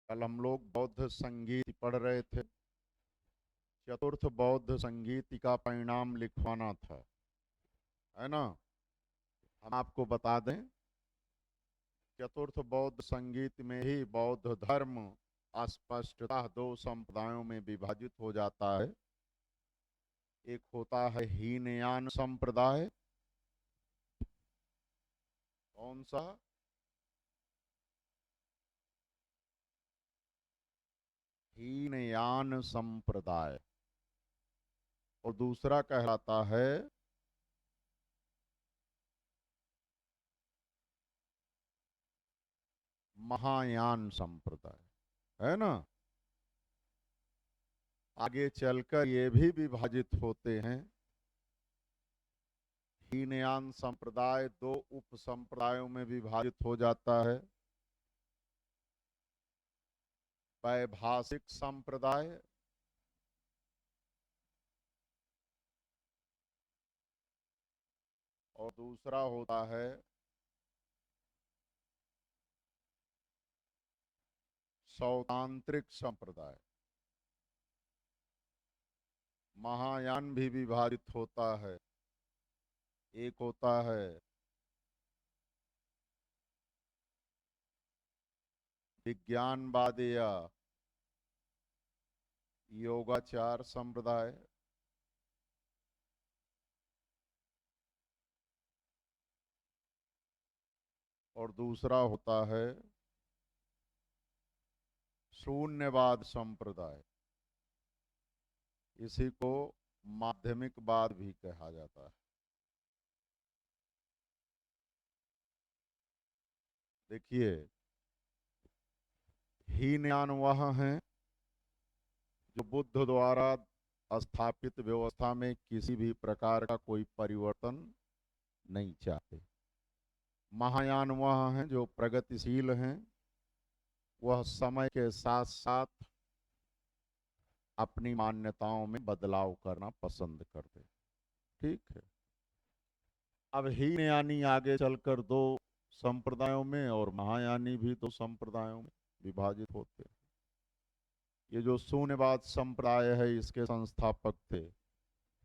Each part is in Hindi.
कल हम लोग बौद्ध संगीत पढ़ रहे थे। चतुर्थ बौद्ध संगीत का परिणाम लिखवाना था, है ना। हम आपको बता दें, चतुर्थ बौद्ध संगीत में ही बौद्ध धर्म अस्पष्टतः दो संप्रदायों में विभाजित हो जाता है। एक होता है हीनयान संप्रदाय। कौन सा? हीनयान संप्रदाय। और दूसरा कहलाता है महायान संप्रदाय, है ना। आगे चलकर ये भी विभाजित होते हैं। हीनयान संप्रदाय दो उप संप्रदायों में विभाजित हो जाता है। वैभाषिक संप्रदाय और दूसरा होता है सौतांत्रिक संप्रदाय। महायान भी विभाजित होता है। एक होता है विज्ञानवादी या योगाचार संप्रदाय, और दूसरा होता है शून्यवाद संप्रदाय। इसी को माध्यमिकवाद भी कहा जाता है। देखिए, हीनयान वह हैं जो बुद्ध द्वारा स्थापित व्यवस्था में किसी भी प्रकार का कोई परिवर्तन नहीं चाहते। महायान वह हैं जो प्रगतिशील हैं, वह समय के साथ साथ अपनी मान्यताओं में बदलाव करना पसंद करते। ठीक है। अब हीनयानी आगे चलकर दो संप्रदायों में और महायानी भी दो संप्रदायों में विभाजित होते हैं। ये जो शून्यवाद संप्रदाय है, इसके संस्थापक थे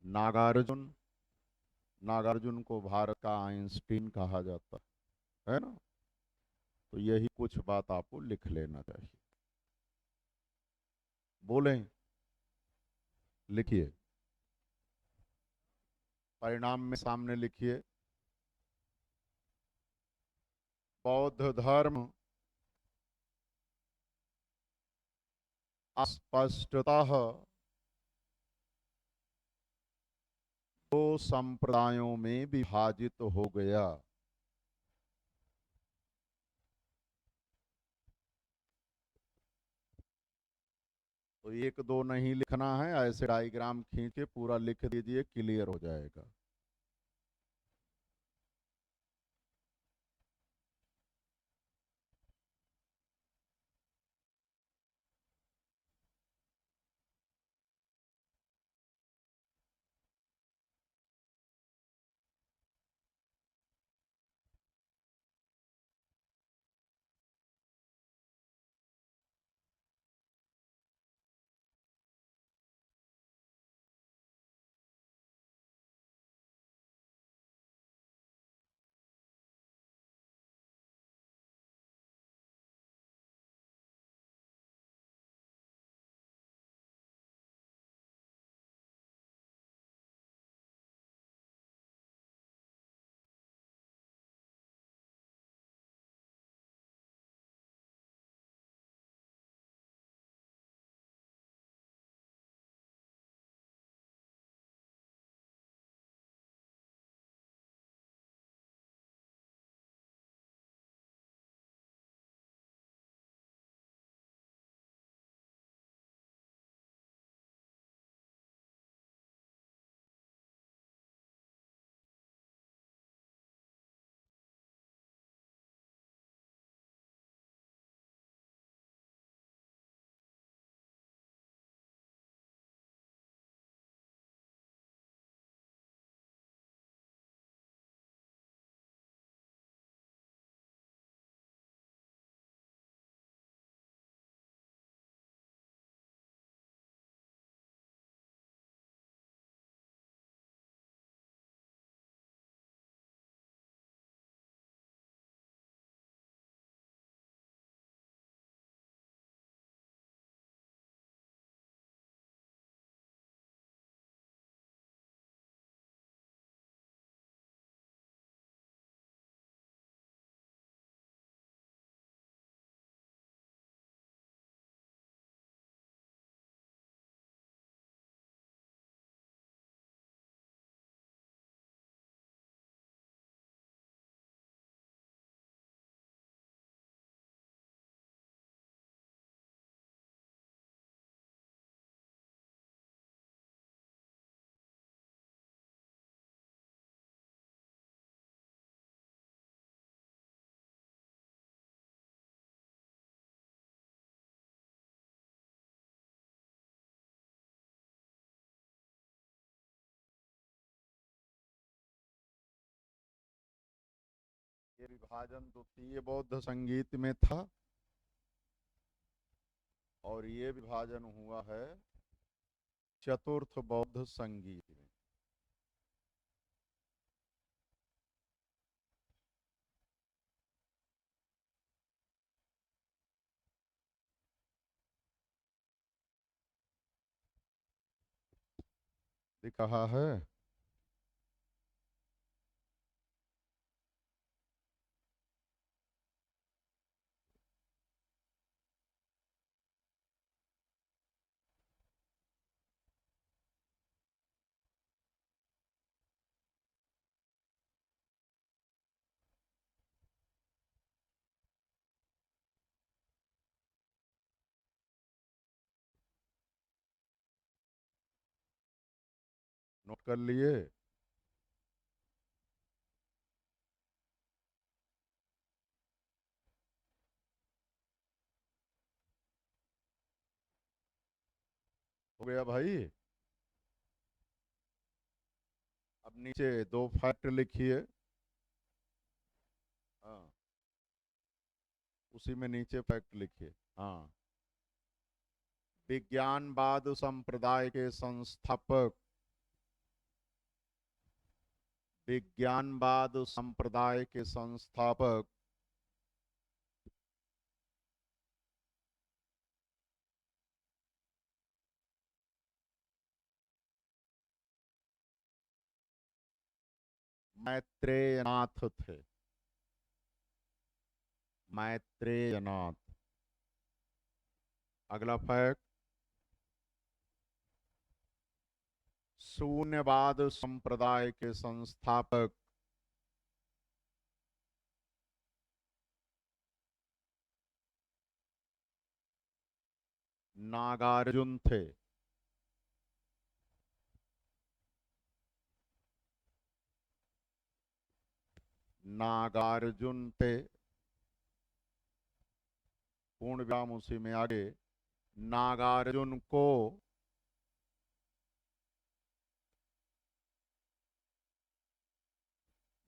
नागार्जुन। नागार्जुन को भारत का आइंस्टीन कहा जाता है ना। तो यही कुछ बात आपको लिख लेना चाहिए। बोलें? लिखिए, परिणाम में सामने लिखिए। बौद्ध धर्म स्पष्टतः दो संप्रदायों में विभाजित हो गया। तो एक दो नहीं लिखना है, ऐसे डायग्राम खींच के पूरा लिख दीजिए, क्लियर हो जाएगा। ये विभाजन द्वितीय बौद्ध संगीत में था और ये विभाजन हुआ है चतुर्थ बौद्ध संगीत में। दिख रहा है? नोट कर लिए? हो गया भाई? अब नीचे दो फैक्ट लिखिए। हाँ, उसी में नीचे फैक्ट लिखिए। हाँ, विज्ञानवाद संप्रदाय के संस्थापक, विज्ञानवाद संप्रदाय के संस्थापक मैत्रेयनाथ थे। मैत्रेयनाथ। अगला फैक्ट, शून्यवाद संप्रदाय के संस्थापक नागार्जुन थे। नागार्जुन थे। पूर्ण विराम उसी में आगे। नागार्जुन को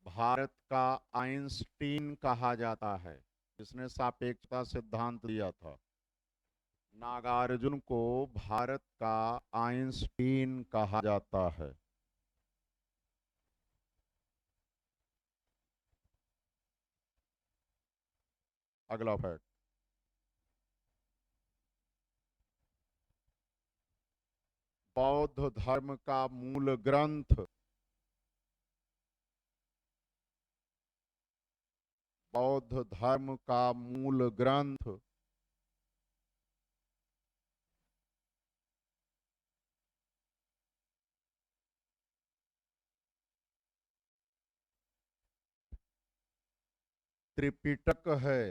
भारत का आइंस्टीन कहा जाता है, जिसने सापेक्षता सिद्धांत दिया था। नागार्जुन को भारत का आइंस्टीन कहा जाता है। अगला फैक्ट, बौद्ध धर्म का मूल ग्रंथ, बौद्ध धर्म का मूल ग्रंथ त्रिपिटक है।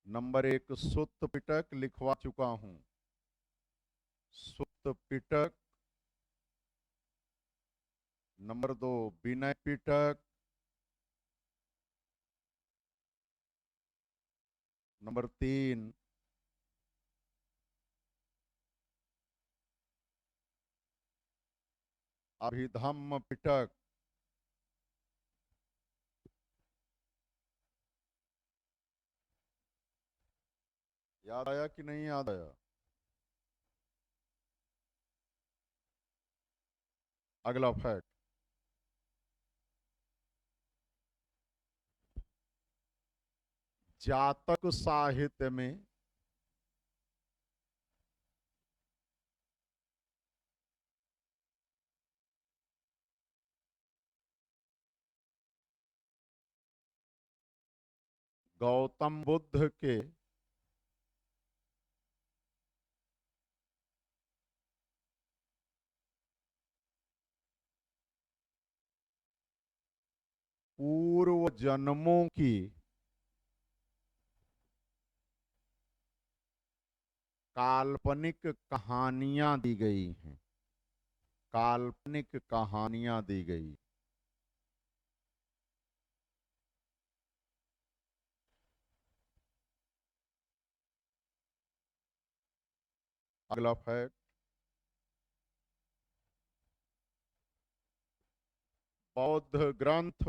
नंबर 1 सुत्त पिटक लिखवा चुका हूं। सुत्त पिटक। नंबर 2 विनय पिटक। नंबर 3 अभिधम्म पिटक। याद आया कि नहीं याद आया? अगला फैक्ट, जातक साहित्य में गौतम बुद्ध के पूर्व जन्मों की काल्पनिक कहानियां दी गई हैं। काल्पनिक कहानियां दी गई। अगला फैक्ट, बौद्ध ग्रंथ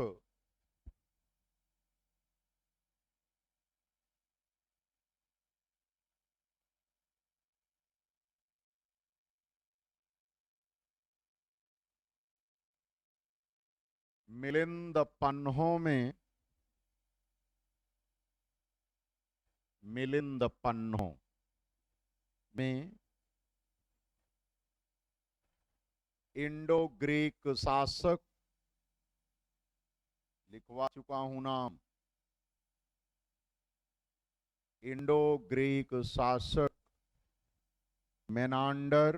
मिलिंद पन्हों में, मिलिंद पन्हों में इंडो ग्रीक शासक, लिखवा चुका हूं नाम, इंडो ग्रीक शासक मेनांडर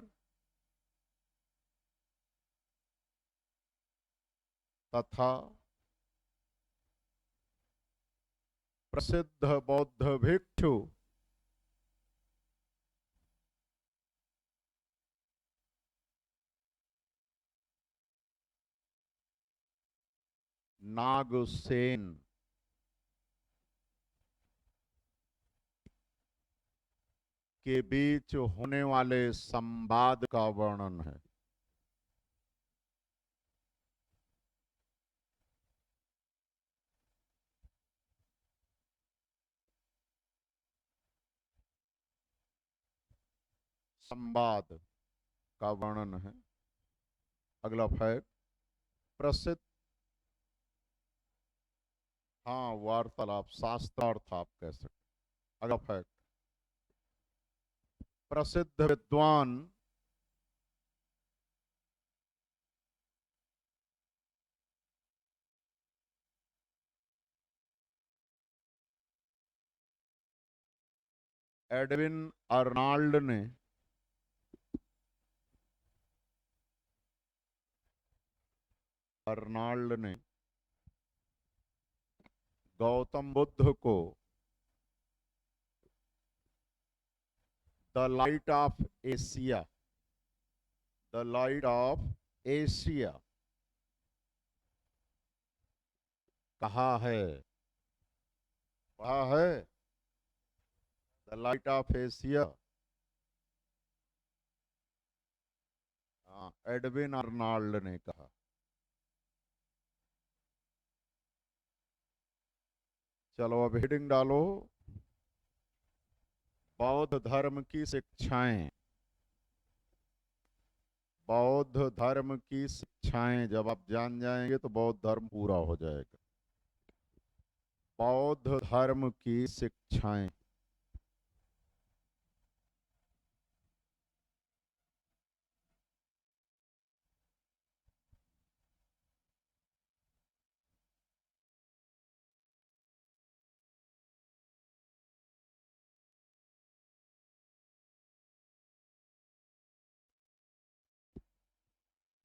तथा प्रसिद्ध बौद्ध भिक्षु नागसेन के बीच होने वाले संवाद का वर्णन है। संवाद का वर्णन है। अगला फैक्ट, प्रसिद्ध, हाँ वार्तालाप, शास्त्रार्थ आप कह सकते। अगला फैक्ट, प्रसिद्ध विद्वान एडविन अर्नाल्ड ने गौतम बुद्ध को the light of Asia, the light of Asia कहा है, पढ़ा है, the light of Asia, Edwin Arnold ने कहा। चलो अब हेडिंग डालो, बौद्ध धर्म की शिक्षाएं। बौद्ध धर्म की शिक्षाएं जब आप जान जाएंगे तो बौद्ध धर्म पूरा हो जाएगा। बौद्ध धर्म की शिक्षाएं,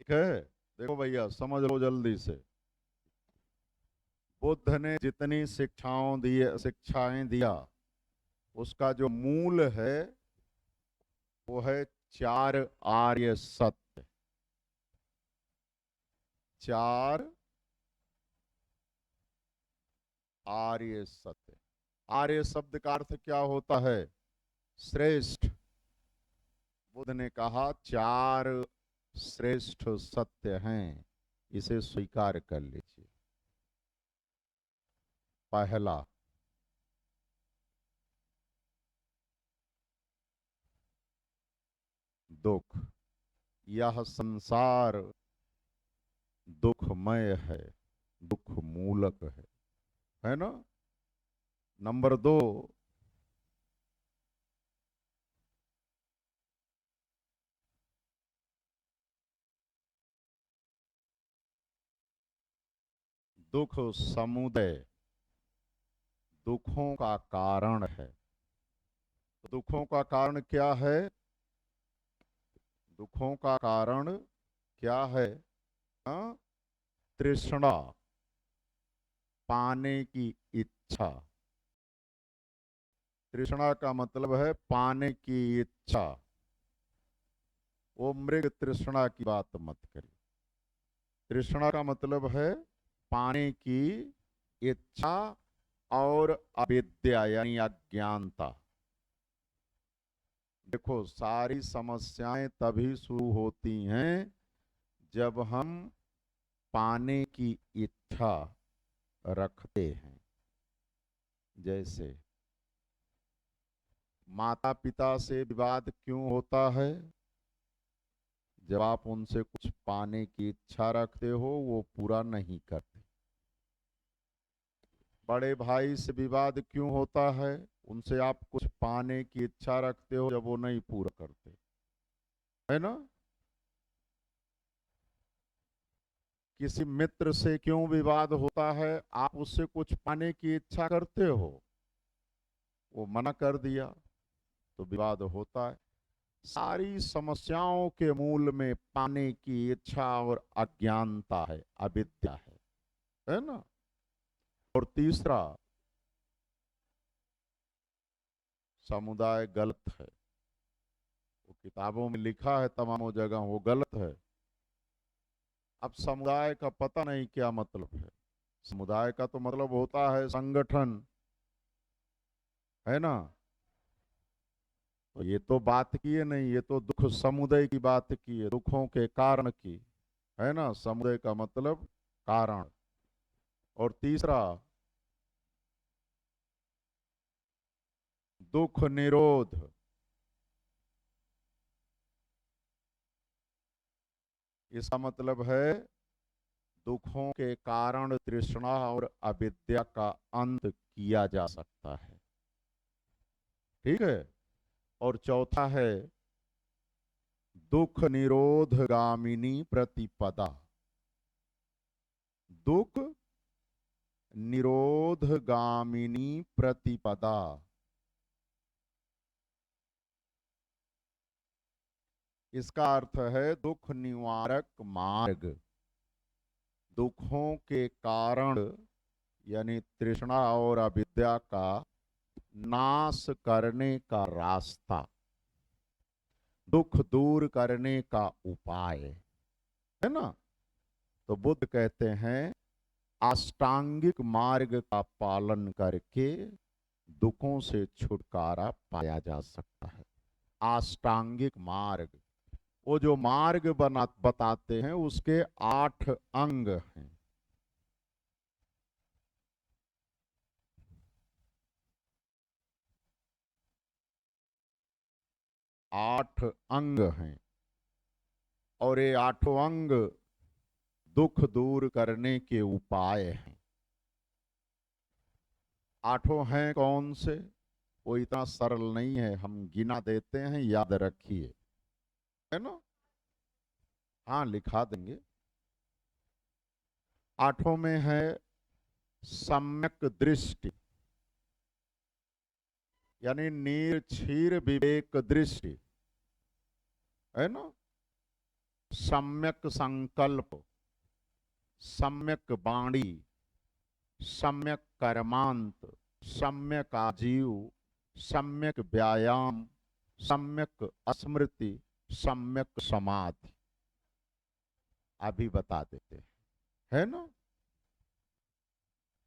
ठीक है। देखो भैया समझ लो जल्दी से, बुद्ध ने जितनी शिक्षाएं दिया उसका जो मूल है वो है 4 आर्य सत्य। 4 आर्य सत्य। आर्य शब्द का अर्थ क्या होता है? श्रेष्ठ। बुद्ध ने कहा 4 श्रेष्ठ सत्य हैं, इसे स्वीकार कर लीजिए। पहला, दुख। यह संसार दुखमय है, दुख मूलक है ना। नंबर 2, दुख समुदय, दुखों का कारण है। तो दुखों का कारण क्या है? दुखों का कारण क्या है? तृष्णा, पाने की इच्छा। तृष्णा का मतलब है पाने की इच्छा। वो मृग तृष्णा की बात मत करिए। तृष्णा का मतलब है पाने की इच्छा और अविद्या यानी अज्ञानता। देखो, सारी समस्याएं तभी शुरू होती हैं जब हम पाने की इच्छा रखते हैं। जैसे माता पिता से विवाद क्यों होता है? जब आप उनसे कुछ पाने की इच्छा रखते हो, वो पूरा नहीं करते। बड़े भाई से विवाद क्यों होता है? उनसे आप कुछ पाने की इच्छा रखते हो, जब वो नहीं पूरा करते, है ना। किसी मित्र से क्यों विवाद होता है? आप उससे कुछ पाने की इच्छा करते हो, वो मना कर दिया, तो विवाद होता है। सारी समस्याओं के मूल में पाने की इच्छा और अज्ञानता है, अविद्या है ना। और तीसरा, समुदाय गलत है। वो किताबों में लिखा है तमामों जगह, वो गलत है। अब समुदाय का पता नहीं क्या मतलब है। समुदाय का तो मतलब होता है संगठन, है ना। तो ये तो बात की है नहीं, ये तो दुख समुदाय की बात की है, दुखों के कारण की, है ना। समुदाय का मतलब कारण। और तीसरा, दुख निरोध। इसका मतलब है दुखों के कारण तृष्णा और अविद्या का अंत किया जा सकता है। ठीक है। और चौथा है दुख निरोध गामिनी प्रतिपदा। दुख निरोध गामिनी प्रतिपदा। इसका अर्थ है दुख निवारक मार्ग। दुखों के कारण यानी तृष्णा और अविद्या का नाश करने का रास्ता, दुख दूर करने का उपाय, है ना। तो बुद्ध कहते हैं अष्टांगिक मार्ग का पालन करके दुखों से छुटकारा पाया जा सकता है। अष्टांगिक मार्ग, वो जो मार्ग बताते हैं उसके 8 अंग हैं। 8 अंग हैं। और ये 8 अंग दुख दूर करने के उपाय हैं। 8 हैं कौन से? वो इतना सरल नहीं है, हम गिना देते हैं, याद रखिए, है ना। हाँ, लिखा देंगे। 8 में है सम्यक दृष्टि, यानी निर्क्षीर विवेक दृष्टि, है ना। सम्यक संकल्प, सम्यक वाणी, सम्यक कर्मांत, सम्यक आजीव, सम्यक व्यायाम, सम्यक स्मृति, सम्यक समाधि। अभी बता देते हैं, है ना।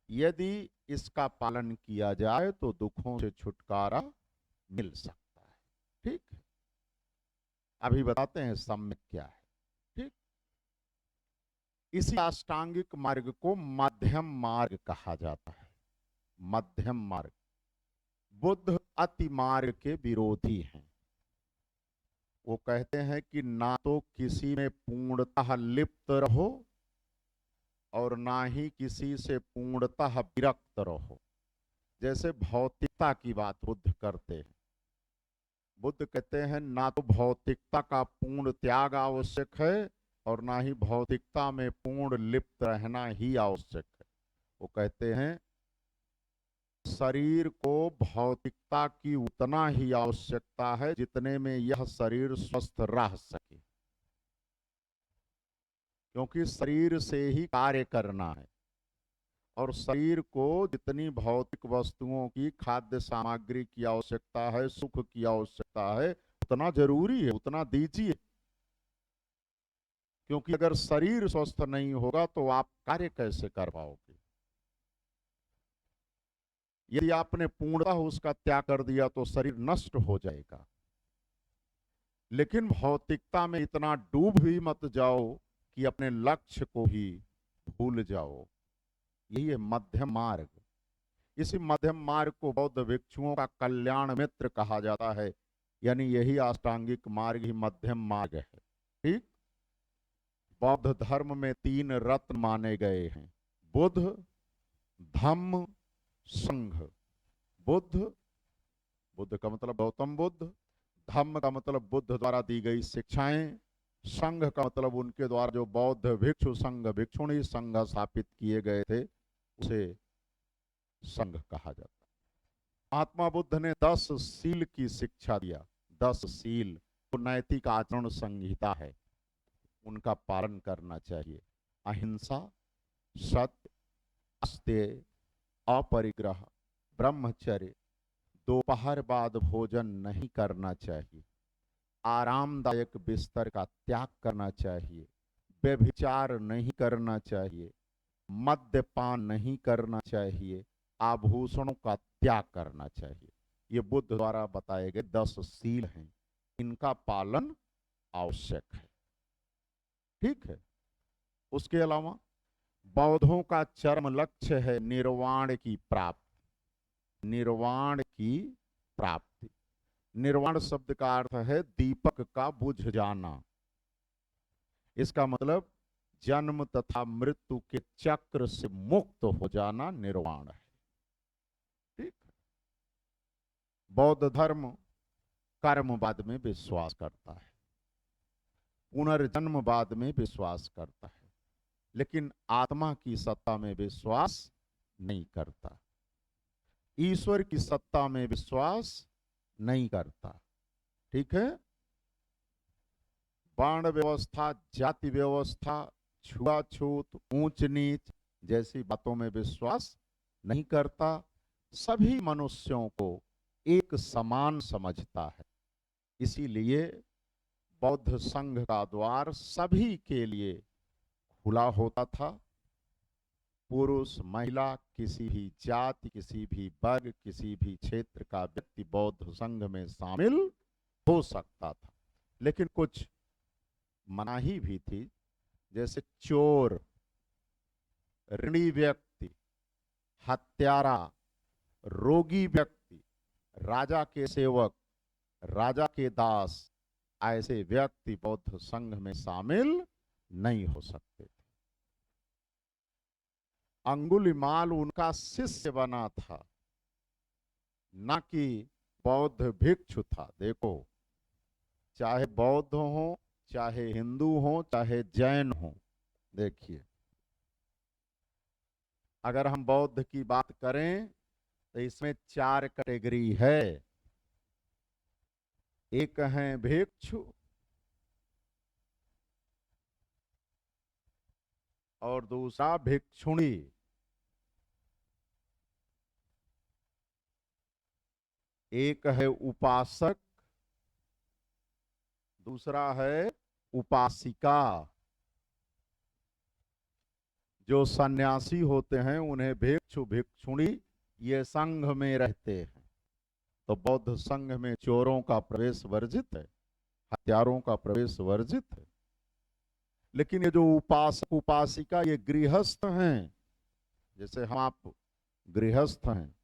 यदि इसका पालन किया जाए तो दुखों से छुटकारा मिल सकता है। ठीक है। अभी बताते हैं सम्यक क्या है। ठीक। इसी अष्टांगिक मार्ग को मध्यम मार्ग कहा जाता है। मध्यम मार्ग। बुद्ध अति मार्ग के विरोधी हैं। वो कहते हैं कि ना तो किसी में पूर्णतः लिप्त रहो और ना ही किसी से पूर्णतः विरक्त रहो। जैसे भौतिकता की बात बुद्ध करते हैं। बुद्ध कहते हैं ना तो भौतिकता का पूर्ण त्याग आवश्यक है और ना ही भौतिकता में पूर्ण लिप्त रहना ही आवश्यक है। वो कहते हैं शरीर को भौतिकता की उतना ही आवश्यकता है जितने में यह शरीर स्वस्थ रह सके, क्योंकि शरीर से ही कार्य करना है। और शरीर को जितनी भौतिक वस्तुओं की, खाद्य सामग्री की आवश्यकता है, सुख की आवश्यकता है, उतना जरूरी है, उतना दीजिए। क्योंकि अगर शरीर स्वस्थ नहीं होगा तो आप कार्य कैसे कर पाओगे। यदि आपने पूर्णतः उसका त्याग कर दिया तो शरीर नष्ट हो जाएगा। लेकिन भौतिकता में इतना डूब भी मत जाओ कि अपने लक्ष्य को ही भूल जाओ। यही है मध्यम मार्ग। इसी मध्यम मार्ग को बौद्ध भिक्षुओं का कल्याण मित्र कहा जाता है, यानी यही अष्टांगिक मार्ग ही मध्यम मार्ग है। ठीक। बौद्ध धर्म में 3 रत्न माने गए हैं, बुद्ध, धम्म, संघ। बुद्ध, बुद्ध का मतलब गौतम बुद्ध, धम्म का मतलब बुद्ध द्वारा दी गई शिक्षाएं, संघ का मतलब उनके द्वारा जो बौद्ध भिक्षु संघ भिक्षुणी संघ स्थापित किए गए थे उसे संघ कहा जाता है। महात्मा बुद्ध ने 10 सील की शिक्षा दिया। 10 सील तो नैतिक आचरण संहिता है, उनका पालन करना चाहिए। अहिंसा, सत्य, अस्तेय, अपरिग्रह, ब्रह्मचर्य, दोपहर बाद भोजन नहीं करना चाहिए, आरामदायक बिस्तर का त्याग करना चाहिए, व्यभिचार नहीं करना चाहिए, मद्यपान नहीं करना चाहिए, आभूषणों का त्याग करना चाहिए। ये बुद्ध द्वारा बताए गए 10 सील हैं, इनका पालन आवश्यक है। ठीक है। उसके अलावा बौद्धों का चरम लक्ष्य है निर्वाण की प्राप्ति। निर्वाण की प्राप्ति, निर्वाण शब्द का अर्थ है दीपक का बुझ जाना। इसका मतलब जन्म तथा मृत्यु के चक्र से मुक्त हो जाना निर्वाण है। ठीक। बौद्ध धर्म कर्मवाद में विश्वास करता है, पुनर्जन्मवाद में विश्वास करता है, लेकिन आत्मा की सत्ता में विश्वास नहीं करता, ईश्वर की सत्ता में विश्वास नहीं करता। ठीक है। वर्ण व्यवस्था, जाति व्यवस्था, छुआछूत, ऊंच नीच जैसी बातों में विश्वास नहीं करता, सभी मनुष्यों को एक समान समझता है। इसीलिए बौद्ध संघ का द्वार सभी के लिए खुला होता था। पुरुष, महिला, किसी भी जाति, किसी भी वर्ग, किसी भी क्षेत्र का व्यक्ति बौद्ध संघ में शामिल हो सकता था, लेकिन कुछ मनाही भी थी, जैसे चोर, ऋणी व्यक्ति, हत्यारा, रोगी व्यक्ति, राजा के सेवक, राजा के दास, ऐसे व्यक्ति बौद्ध संघ में शामिल नहीं हो सकते थे। अंगुलीमाल उनका शिष्य बना था, न कि बौद्ध भिक्षु था। देखो, चाहे बौद्ध हो, चाहे हिंदू हो, चाहे जैन हो, देखिए अगर हम बौद्ध की बात करें तो इसमें 4 कैटेगरी है। एक है भिक्षु, और दूसरा भिक्षुणी। एक है उपासक, दूसरा है उपासिका। जो सन्यासी होते हैं उन्हें भिक्षु भिक्षुणी ये संघ में रहते हैं। तो बौद्ध संघ में चोरों का प्रवेश वर्जित है, हत्यारों का प्रवेश वर्जित है। लेकिन ये जो उपासक उपासिका ये गृहस्थ हैं, जैसे हम आप गृहस्थ हैं,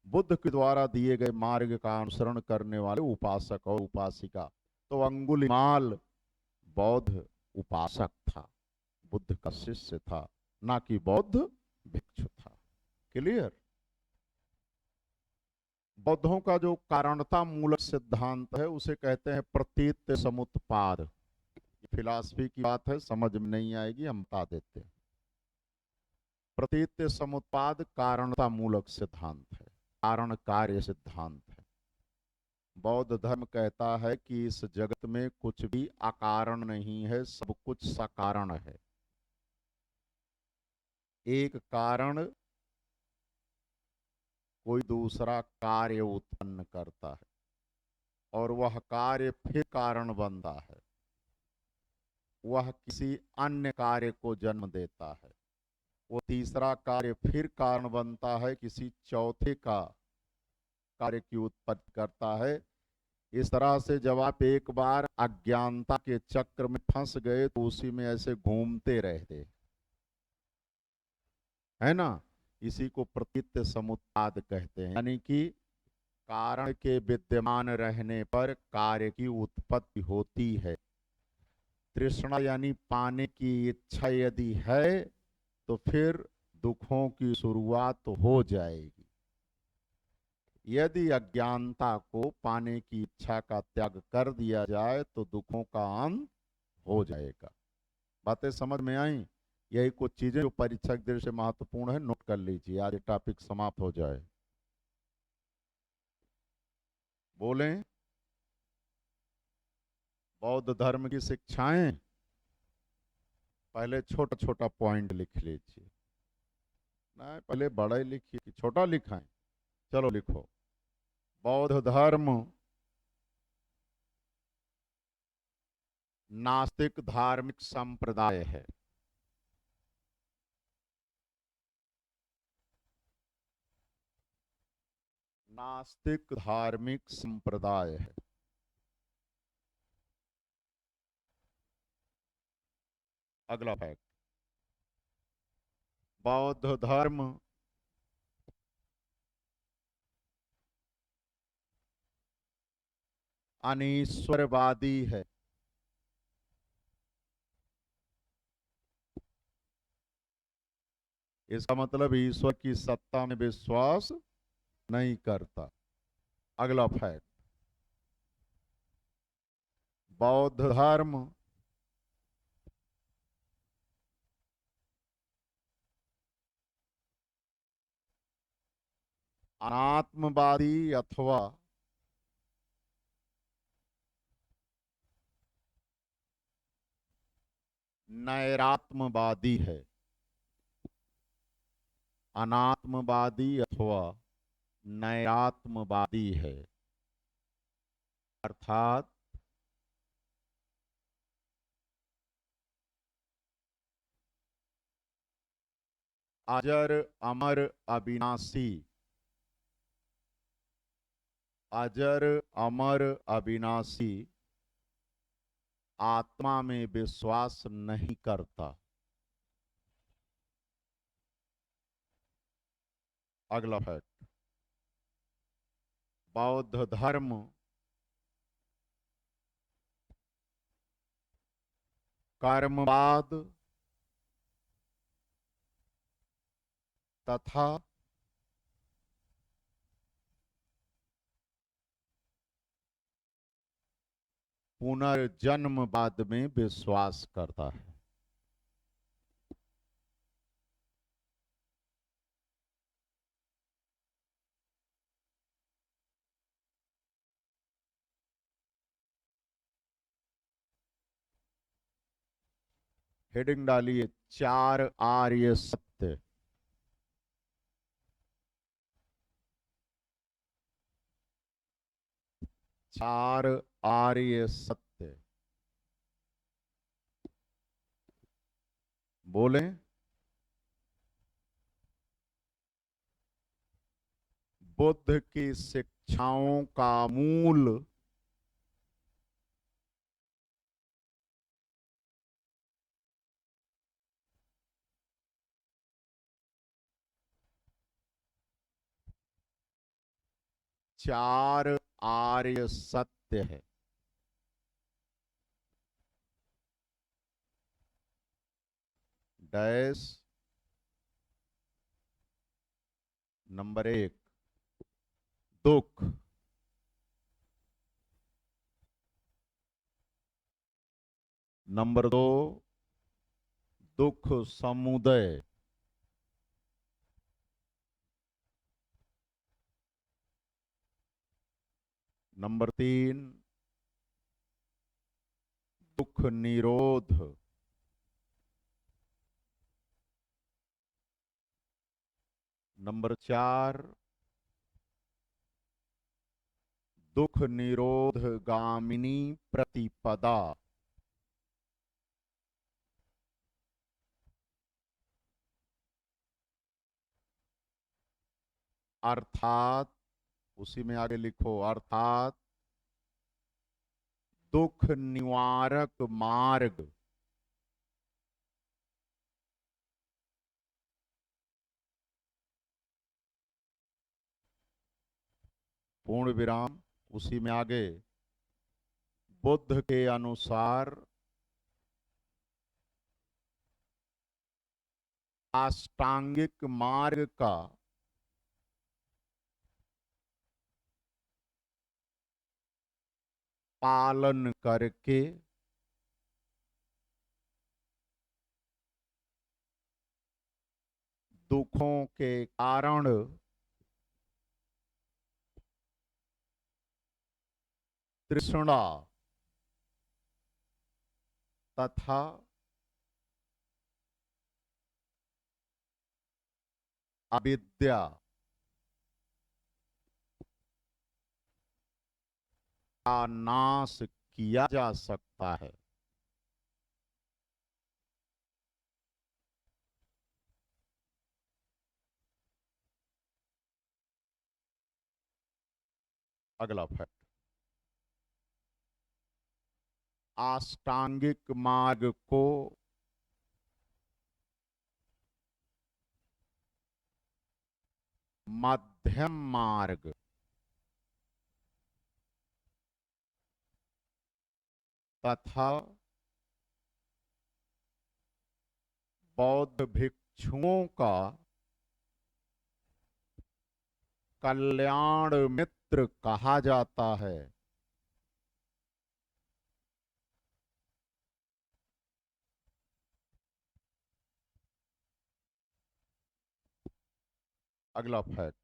बुद्ध के द्वारा दिए गए मार्ग का अनुसरण करने वाले उपासक और उपासिका। तो अंगुलीमाल बौद्ध उपासक था, बुद्ध का शिष्य था, ना कि बौद्ध भिक्षु था। क्लियर। बौद्धों का जो कारणता मूलक सिद्धांत है उसे कहते हैं प्रतीत समुत्पाद। फिलॉसफी की बात है, समझ में नहीं आएगी, हम बता देते हैं। प्रतीत समुत्पाद कारणता मूलक सिद्धांत है, कारण कार्य सिद्धांत है। बौद्ध धर्म कहता है कि इस जगत में कुछ भी अकारण नहीं है, सब कुछ सकारण है। एक कारण कोई दूसरा कार्य उत्पन्न करता है और वह कार्य फिर कारण बनता है, वह किसी अन्य कार्य को जन्म देता है, वो तीसरा कार्य फिर कारण बनता है, किसी चौथे का कार्य की उत्पत्ति करता है। इस तरह से जब आप एक बार अज्ञानता के चक्र में फंस गए तो उसी में ऐसे घूमते रहते, है ना। इसी को प्रतीत समुत्पाद कहते हैं, यानी कि कारण के विद्यमान रहने पर कार्य की उत्पत्ति होती है। तृष्णा यानी पाने की इच्छा यदि है तो फिर दुखों की शुरुआत तो हो जाएगी। यदि अज्ञानता को पाने की इच्छा का त्याग कर दिया जाए तो दुखों का अंत हो जाएगा। बातें समझ में आई? यही कुछ चीजें जो परीक्षा की दृष्टि से महत्वपूर्ण है, नोट कर लीजिए, आज ये टॉपिक समाप्त हो जाए। बोलें। बौद्ध धर्म की शिक्षाएं, पहले छोटा छोटा पॉइंट लिख लीजिए। नहीं, पहले बड़ा ही लिखिए कि छोटा लिखा है? चलो लिखो। बौद्ध धर्म नास्तिक धार्मिक संप्रदाय है। नास्तिक धार्मिक संप्रदाय है। अगला फैक्ट, बौद्ध धर्म अनीश्वरवादी है। इसका मतलब ईश्वर की सत्ता में विश्वास नहीं करता। अगला फैक्ट, बौद्ध धर्म अनात्मवादी अथवा नैरात्मवादी है। अनात्मवादी अथवा नैरात्मवादी है, अर्थात अजर अमर अविनाशी, अजर अमर अविनाशी आत्मा में विश्वास नहीं करता। अगला फैक्ट, बौद्ध धर्म कर्मवाद तथा पुनर्जन्मवाद में विश्वास करता है। हेडिंग डालिए, चार आर्य सत्य। चार आर्य सत्य। बोलें। बुद्ध की शिक्षाओं का मूल चार आर्य सत्य है। डैश नंबर एक, दुख। नंबर दो, दुख समुदय। नंबर तीन, दुख निरोध। नंबर चार, दुख निरोध गामिनी प्रतिपदा। अर्थात, उसी में आगे लिखो, अर्थात दुख निवारक मार्ग। पूर्ण विराम। उसी में आगे बुद्ध के अनुसार अष्टांगिक मार्ग का पालन करके दुखों के कारण तृष्णा तथा अविद्या का नाश किया जा सकता है। अगला फैक्ट, अष्टांगिक मार्ग को मध्यम मार्ग तथा बौद्ध भिक्षुओं का कल्याण मित्र कहा जाता है। अगला फैक्ट,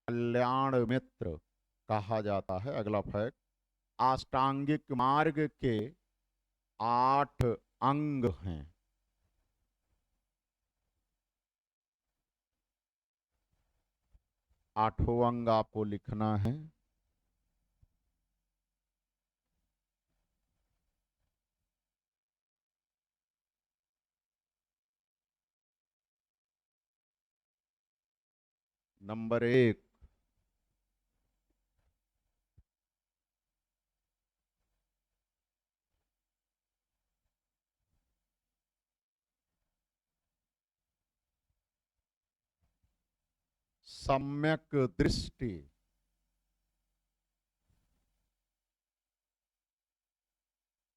कल्याण मित्र कहा जाता है। अगला फैक्ट, अष्टांगिक मार्ग के 8 अंग हैं। आठों अंग आपको लिखना है। नंबर 1, सम्यक दृष्टि।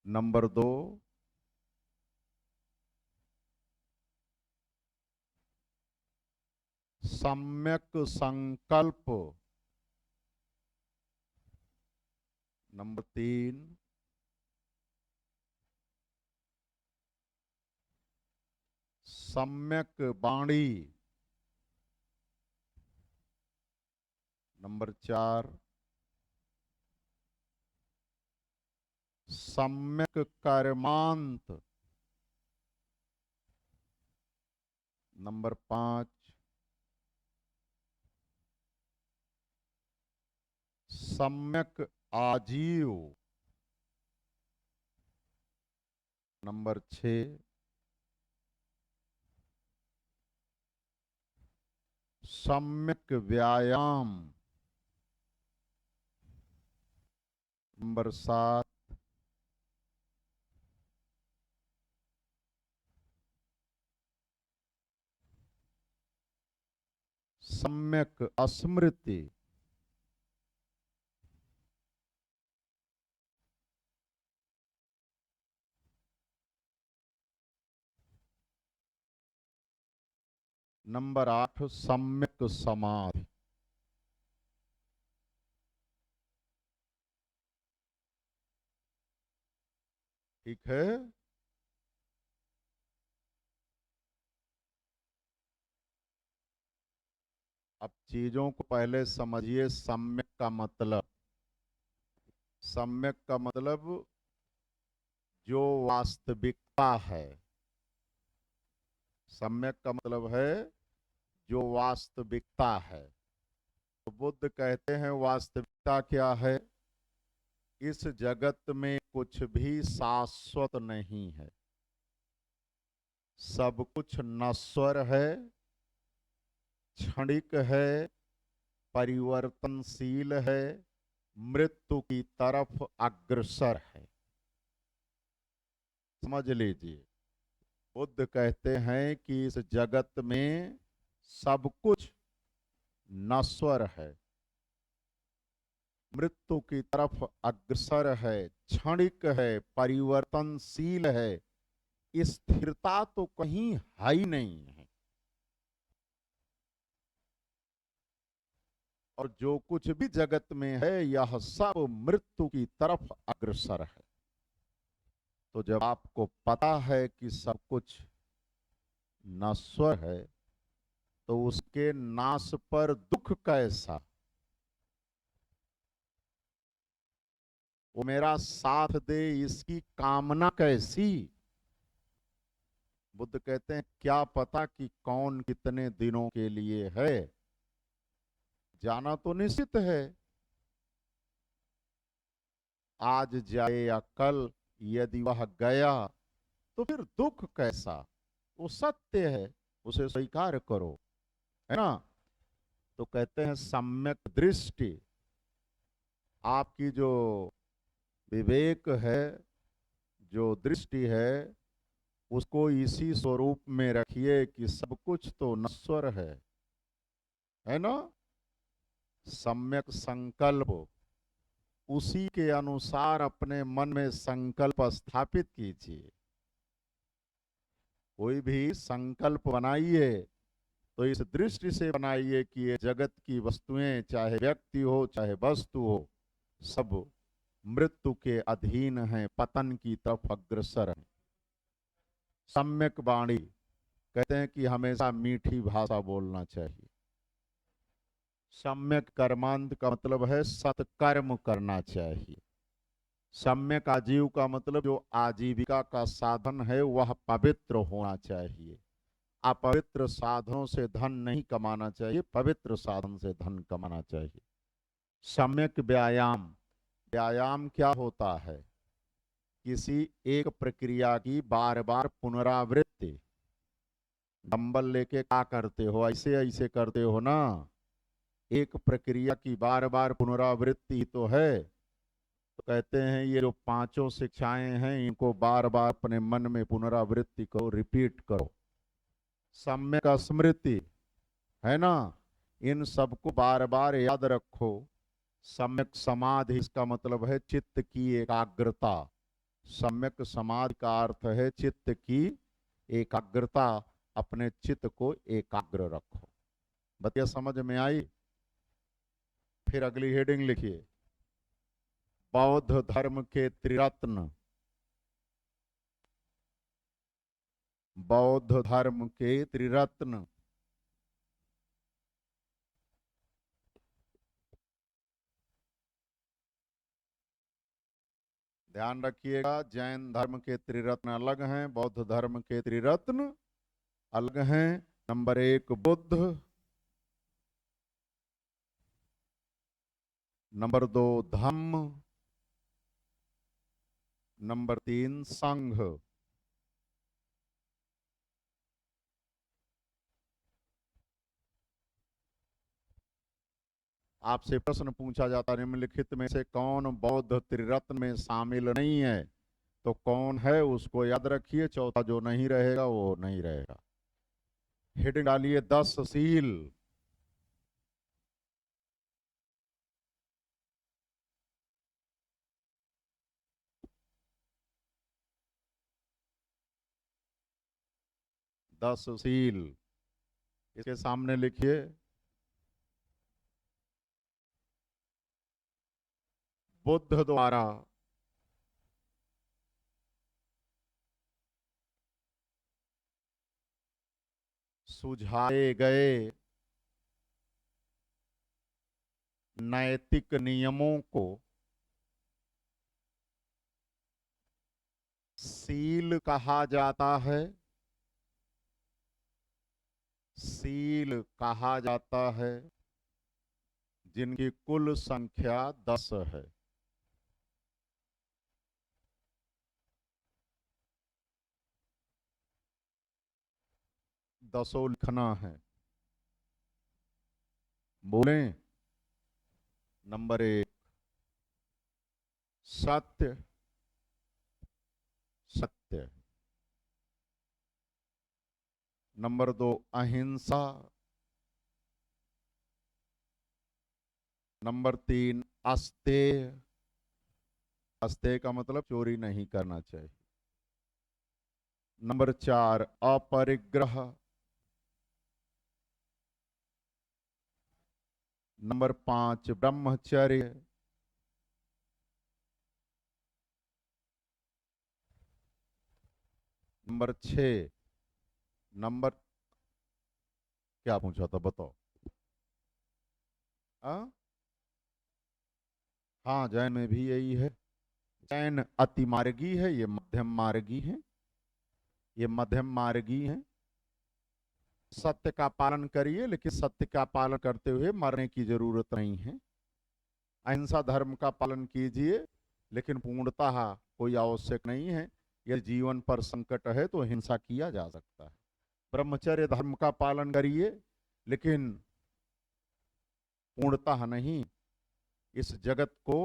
नंबर 2, सम्यक संकल्प। नंबर 3, सम्यक वाणी। नंबर 4, सम्यक कर्मांत। नंबर 5, सम्यक आजीव। नंबर 6, सम्यक व्यायाम। नंबर 7, सम्यक स्मृति। नंबर 8, सम्यक समाधि। ठीक है। अब चीजों को पहले समझिए। सम्यक का मतलब, सम्यक का मतलब जो वास्तविकता है। सम्यक का मतलब है जो वास्तविकता है। तो बुद्ध कहते हैं वास्तविकता क्या है? इस जगत में कुछ भी शाश्वत नहीं है। सब कुछ नश्वर है, क्षणिक है, परिवर्तनशील है, मृत्यु की तरफ अग्रसर है। समझ लीजिए, बुद्ध कहते हैं कि इस जगत में सब कुछ नश्वर है, मृत्यु की तरफ अग्रसर है, क्षणिक है, परिवर्तनशील है, स्थिरता तो कहीं है ही नहीं है। और जो कुछ भी जगत में है यह सब मृत्यु की तरफ अग्रसर है। तो जब आपको पता है कि सब कुछ नश्वर है तो उसके नाश पर दुख कैसा, वो मेरा साथ दे इसकी कामना कैसी। बुद्ध कहते हैं क्या पता कि कौन कितने दिनों के लिए है, जाना तो निश्चित है, आज जाए या कल, यदि वह गया तो फिर दुख कैसा, वो सत्य है, उसे स्वीकार करो, है ना। तो कहते हैं सम्यक दृष्टि, आपकी जो विवेक है, जो दृष्टि है, उसको इसी स्वरूप में रखिए कि सब कुछ तो नश्वर है ना। सम्यक संकल्प, उसी के अनुसार अपने मन में संकल्प स्थापित कीजिए। कोई भी संकल्प बनाइए तो इस दृष्टि से बनाइए कि ये जगत की वस्तुएं, चाहे व्यक्ति हो चाहे वस्तु हो, सब मृत्यु के अधीन हैं, पतन की तरफ अग्रसर हैं। सम्यक वाणी, कहते हैं कि हमेशा मीठी भाषा बोलना चाहिए। सम्यक कर्मांत का मतलब है सत्कर्म करना चाहिए। सम्यक आजीव का मतलब जो आजीविका का साधन है वह पवित्र होना चाहिए। अपवित्र साधनों से धन नहीं कमाना चाहिए, पवित्र साधन से धन कमाना चाहिए। सम्यक व्यायाम, व्यायाम क्या होता है, किसी एक प्रक्रिया की बार बार पुनरावृत्ति। डंबल लेके क्या करते हो, ऐसे ऐसे करते हो ना, एक प्रक्रिया की बार बार पुनरावृत्ति तो है। तो कहते हैं ये जो पांचों शिक्षाएं हैं इनको बार बार अपने मन में पुनरावृत्ति करो, रिपीट करो। सम्यक स्मृति, है ना, इन सबको बार बार याद रखो। सम्यक समाधि, इसका मतलब है चित्त की एकाग्रता। सम्यक समाधि का अर्थ है चित्त की एकाग्रता, अपने चित्त को एकाग्र रखो। बतिया समझ में आई। फिर अगली हेडिंग लिखिए, बौद्ध धर्म के त्रिरत्न। बौद्ध धर्म के त्रिरत्न। ध्यान रखिएगा, जैन धर्म के त्रिरत्न अलग हैं, बौद्ध धर्म के त्रिरत्न अलग हैं। नंबर 1 बुद्ध, नंबर 2 धम्म, नंबर 3 संघ। आपसे प्रश्न पूछा जाता निम्नलिखित में से कौन बौद्ध त्रिरत्न में शामिल नहीं है, तो कौन है उसको याद रखिए, चौथा जो नहीं रहेगा वो नहीं रहेगा। हेडिंग डालिए 10 शील। दस शील, इसके सामने लिखिए, बुद्ध द्वारा सुझाए गए नैतिक नियमों को शील कहा जाता है। शील कहा जाता है, जिनकी कुल संख्या 10 है। 10 लिखना है। बोलें, नंबर 1 सत्य, सत्य। नंबर 2 अहिंसा। नंबर 3 अस्तेय। अस्तेय का मतलब चोरी नहीं करना चाहिए। नंबर 4 अपरिग्रह। नंबर 5 ब्रह्मचर्य। नंबर 6 नंबर क्या पूछा था बताओ? हाँ हाँ, जैन में भी यही है। जैन अति मार्गी है, ये मध्यम मार्गी है, ये मध्यम मार्गी है। सत्य का पालन करिए, लेकिन सत्य का पालन करते हुए मरने की जरूरत नहीं है। अहिंसा धर्म का पालन कीजिए, लेकिन पूर्णतः कोई आवश्यक नहीं है। यदि जीवन पर संकट है तो हिंसा किया जा सकता है। ब्रह्मचर्य धर्म का पालन करिए, लेकिन पूर्णतः नहीं। इस जगत को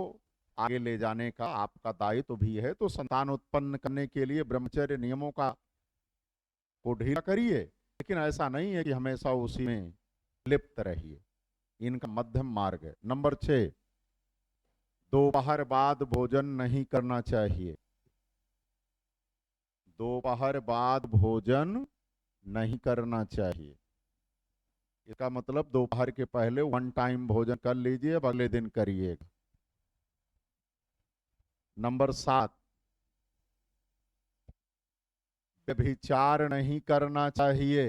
आगे ले जाने का आपका दायित्व भी है, तो संतान उत्पन्न करने के लिए ब्रह्मचर्य नियमों को ढीला करिए, लेकिन ऐसा नहीं है कि हमेशा उसी में लिप्त रहिए। इनका मध्यम मार्ग है। नंबर 6 दोपहर बाद भोजन नहीं करना चाहिए। दोपहर बाद भोजन नहीं करना चाहिए। इसका मतलब दोपहर के पहले 1 टाइम भोजन कर लीजिए, अब अगले दिन करिएगा। नंबर 7 व्यभिचार नहीं करना चाहिए।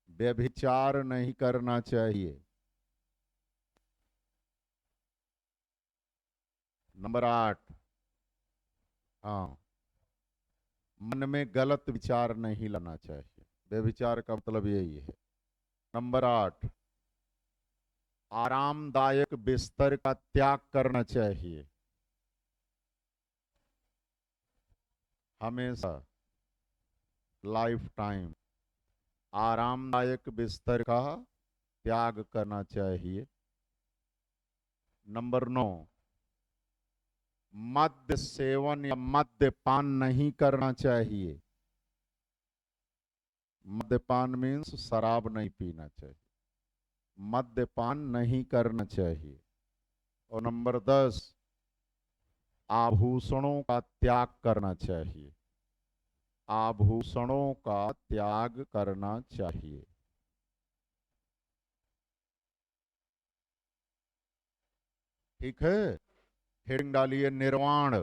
व्यभिचार नहीं करना चाहिए। नंबर 8 हाँ, मन में गलत विचार नहीं लाना चाहिए। व्यभिचार का मतलब यही है। नंबर 8 आरामदायक बिस्तर का त्याग करना चाहिए। हमेशा लाइफ टाइम आरामदायक बिस्तर का त्याग करना चाहिए। नंबर 9 मद्य सेवन या मद्यपान नहीं करना चाहिए। मद्यपान मीन्स शराब नहीं पीना चाहिए। मद्यपान नहीं करना चाहिए। और नंबर 10 आभूषणों का त्याग करना चाहिए। आभूषणों का त्याग करना चाहिए। ठीक है, हेडिंग डालिए निर्वाण।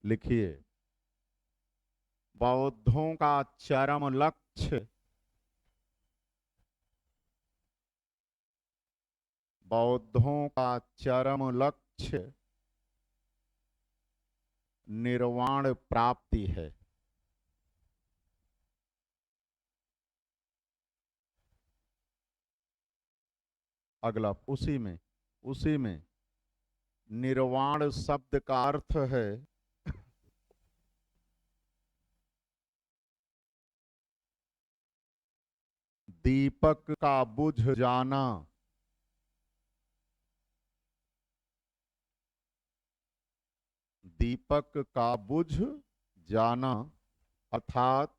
लिखिए बौद्धों का चरम लक्ष्य, बौद्धों का चरम लक्ष्य निर्वाण प्राप्ति है। अगला उसी में निर्वाण शब्द का अर्थ है दीपक का बुझ जाना। दीपक का बुझ जाना अर्थात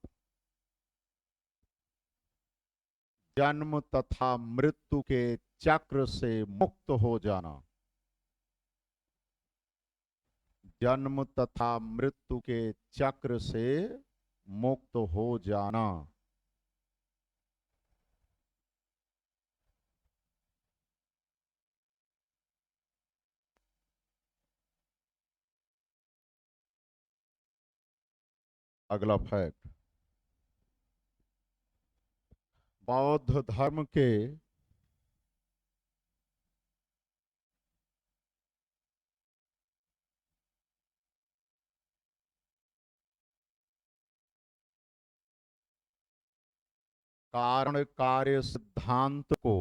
जन्म तथा मृत्यु के चक्र से मुक्त हो जाना। जन्म तथा मृत्यु के चक्र से मुक्त हो जाना। अगला फैक्ट, बौद्ध धर्म के कारण कार्य सिद्धांत को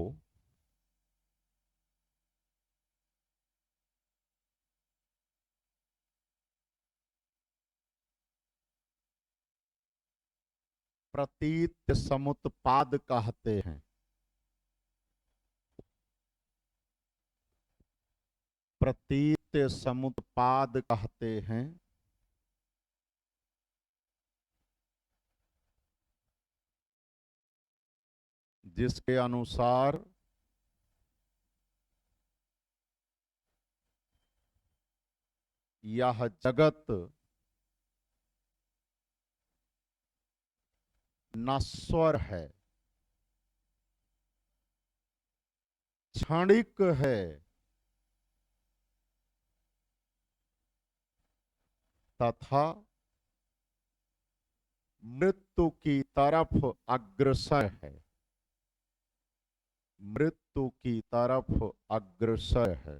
प्रतीत समुत्पाद कहते हैं। प्रतीत समुत्पाद कहते हैं। जिसके अनुसार यह जगत नश्वर है, क्षणिक है तथा मृत्यु की तरफ अग्रसर है। मृत्यु की तरफ अग्रसर है।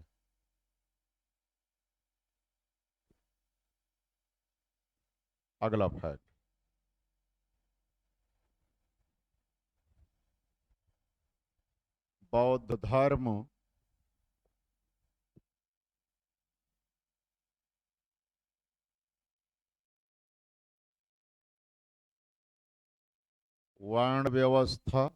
अगला फैक्ट, बौद्ध धर्म वर्ण व्यवस्था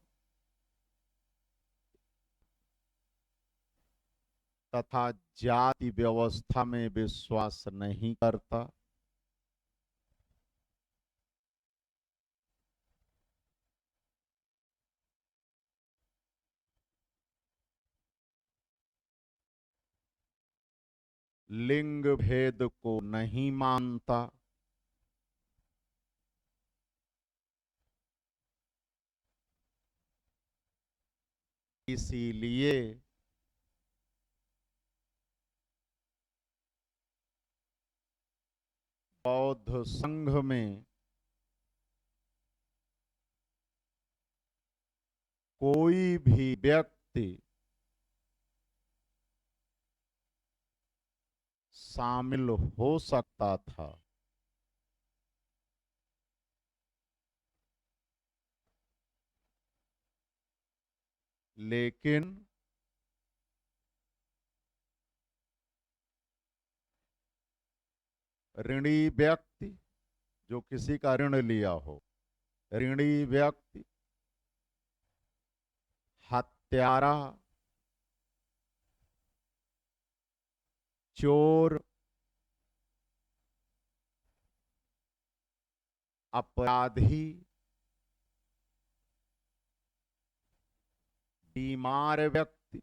तथा जाति व्यवस्था में विश्वास नहीं करता। लिंग भेद को नहीं मानता। इसीलिए बौद्ध संघ में कोई भी व्यक्ति शामिल हो सकता था। लेकिन ऋणी व्यक्ति, जो किसी का ऋण लिया हो, ऋणी व्यक्ति, हत्यारा, चोर, अपराधी, बीमार व्यक्ति,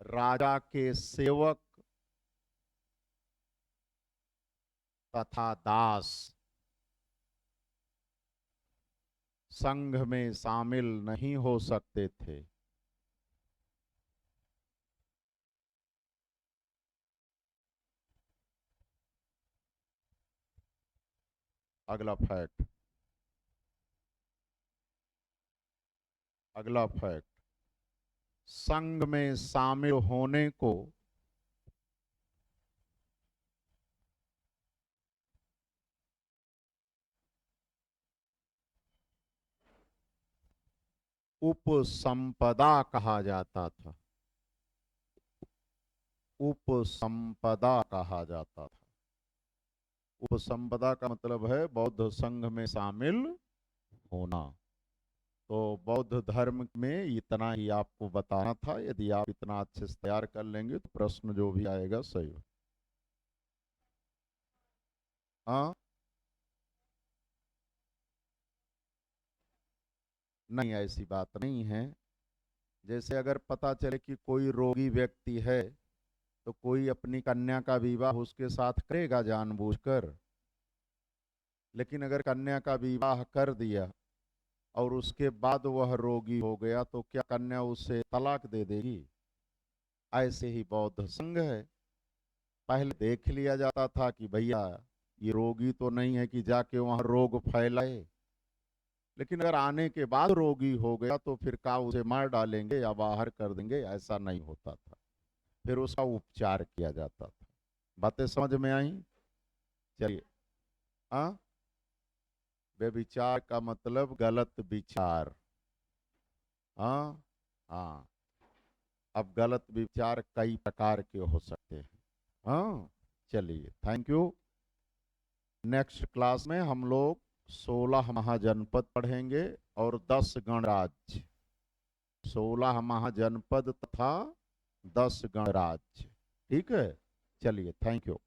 राजा के सेवक तथा दास संघ में शामिल नहीं हो सकते थे। अगला फैक्ट, अगला फैक्ट, संघ में शामिल होने को उपसंपदा कहा जाता था। उपसंपदा कहा जाता था। उपसंपदा का मतलब है बौद्ध संघ में शामिल होना। तो बौद्ध धर्म में इतना ही आपको बताना था। यदि आप इतना अच्छे से तैयार कर लेंगे तो प्रश्न जो भी आएगा सही हो। हाँ, नहीं, ऐसी बात नहीं है। जैसे अगर पता चले कि कोई रोगी व्यक्ति है तो कोई अपनी कन्या का विवाह उसके साथ करेगा जानबूझकर। लेकिन अगर कन्या का विवाह कर दिया और उसके बाद वह रोगी हो गया तो क्या कन्या उसे तलाक दे देगी? ऐसे ही बौद्ध संघ है। पहले देख लिया जाता था कि भैया ये रोगी तो नहीं है कि जाके वहां रोग फैलाए। लेकिन अगर आने के बाद रोगी हो गया तो फिर का उसे मार डालेंगे या बाहर कर देंगे? ऐसा नहीं होता था। फिर उसका उपचार किया जाता था। बातें समझ में आई? चलिए। हाँ, व्यभिचार का मतलब गलत विचार। हाँ हाँ। अब गलत विचार कई प्रकार के हो सकते हैं। हाँ, चलिए, थैंक यू। नेक्स्ट क्लास में हम लोग 16 महाजनपद पढ़ेंगे और 10 गणराज्य। 16 महाजनपद तथा 10 गणराज्य। ठीक है, चलिए, थैंक यू।